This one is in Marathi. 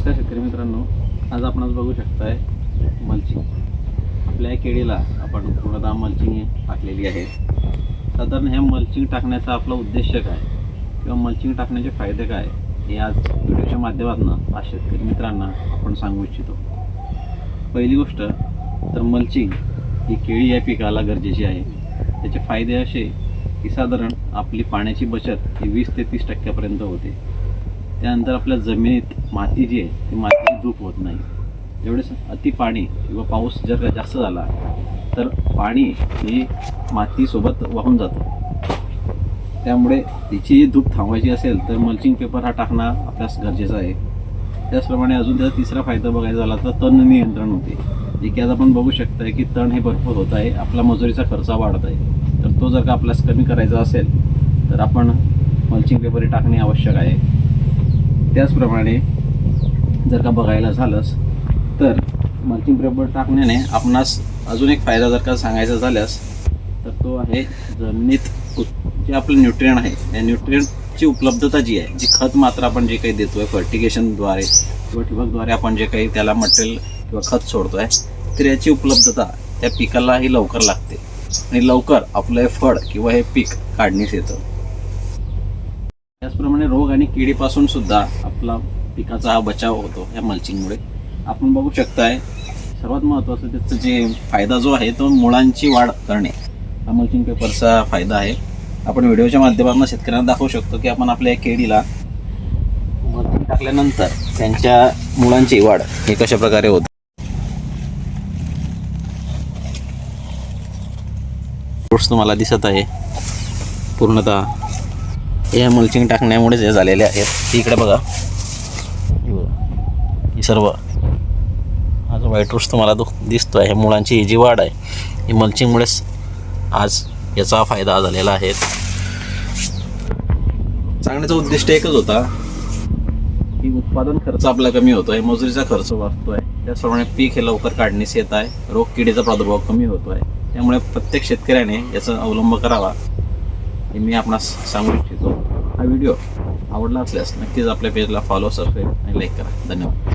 नमस्कार शेतकरी मित्रांनो, आज आपण बघू शकताय मल्चिंग. आपल्या केळीला आपण पूर्णतः मल्चिंग टाकलेली आहे. साधारण ह्या मल्चिंग टाकण्याचा आपला उद्देश काय किंवा मल्चिंग टाकण्याचे फायदे काय हे आज व्हिडिओच्या माध्यमातून आज शेतकरी मित्रांना आपण सांगू इच्छितो. पहिली गोष्ट तर मल्चिंग ही केळी या पिकाला गरजेची आहे. त्याचे फायदे असे की साधारण आपली पाण्याची बचत ही 20 ते 30% होते. त्यानंतर आपल्या जमिनीत माती जी आहे ती मातीची धूप होत नाही. जेवढे अति पाणी किंवा पाऊस जर का जास्त झाला तर पाणी ही मातीसोबत वाहून जातं. त्यामुळे तिची धूप थांबवायची असेल तर मल्चिंग पेपर हा टाकणं आपल्यास गरजेचं आहे. त्याचप्रमाणे अजून त्याचा तिसरा फायदा बघायचा झाला तर तण नियंत्रण होते. जे की आज आपण बघू शकताय की तण हे भरपूर होत आहे, आपला मजुरीचा खर्च वाढत आहे. तर तो जर का आपल्यास कमी करायचा असेल तर आपण मल्चिंग पेपर टाकणे आवश्यक आहे. त्याचप्रमाणे जर का बघायला झालंच तर मल्चिंग पेपर टाकण्याने आपणास अजून एक फायदा जर का सांगायचा झाल्यास तर तो आहे जमिनीत जे आपलं न्यूट्रिएंट आहे त्या न्यूट्रिएंटची उपलब्धता जी आहे, जी खत मात्र आपण जे काही देतोय फर्टिगेशनद्वारे किंवा ठिबकद्वारे आपण जे काही त्याला मटेरियल किंवा खत सोडतोय तर याची उपलब्धता त्या पिकालाही लवकर लागते आणि लवकर आपलं हे फळ किंवा हे पीक काढण्यास येतं. त्याचप्रमाणे रोग आणि किडीपासून सुद्धा आपला पिकाचा हा बचाव होतो या मल्चिंगमुळे. आपण बघू शकताय सर्वात महत्त्वाचं त्याचं जे फायदा जो आहे तो मुळांची वाढ करणे हा मल्चिंग पेपरचा फायदा आहे. आपण व्हिडिओच्या माध्यमातून शेतकऱ्यांना दाखवू शकतो की आपण आपल्या केळीला मल्चिंग टाकल्यानंतर त्यांच्या मुळांची वाढ हे कशा प्रकारे होते. फ्रुट्स तुम्हाला दिसत आहे पूर्णतः हे मल्चिंग टाकण्यामुळेच हे झालेले आहेत. इकडे बघा ही सर्व हा जो व्हाईट रूट्स तुम्हाला दिसतो आहे, हे मुळांची ही जी वाढ आहे ही मल्चिंगमुळेच आज याचा फायदा झालेला आहे. सांगण्याचा उद्दिष्ट एकच होता की उत्पादन खर्च आपला कमी होतो आहे, मजुरीचा खर्च वाचतो आहे, त्याचप्रमाणे पीक हे लवकर काढण्यास येत आहे, रोग किडीचा प्रादुर्भाव कमी होतो आहे. त्यामुळे प्रत्येक शेतकऱ्याने याचा अवलंब करावा हे मी आपणास सांगू इच्छितो. हा व्हिडिओ आवडला असल्यास नक्कीच आपल्या पेजला फॉलो, सबस्क्राईब आणि लाईक करा. धन्यवाद.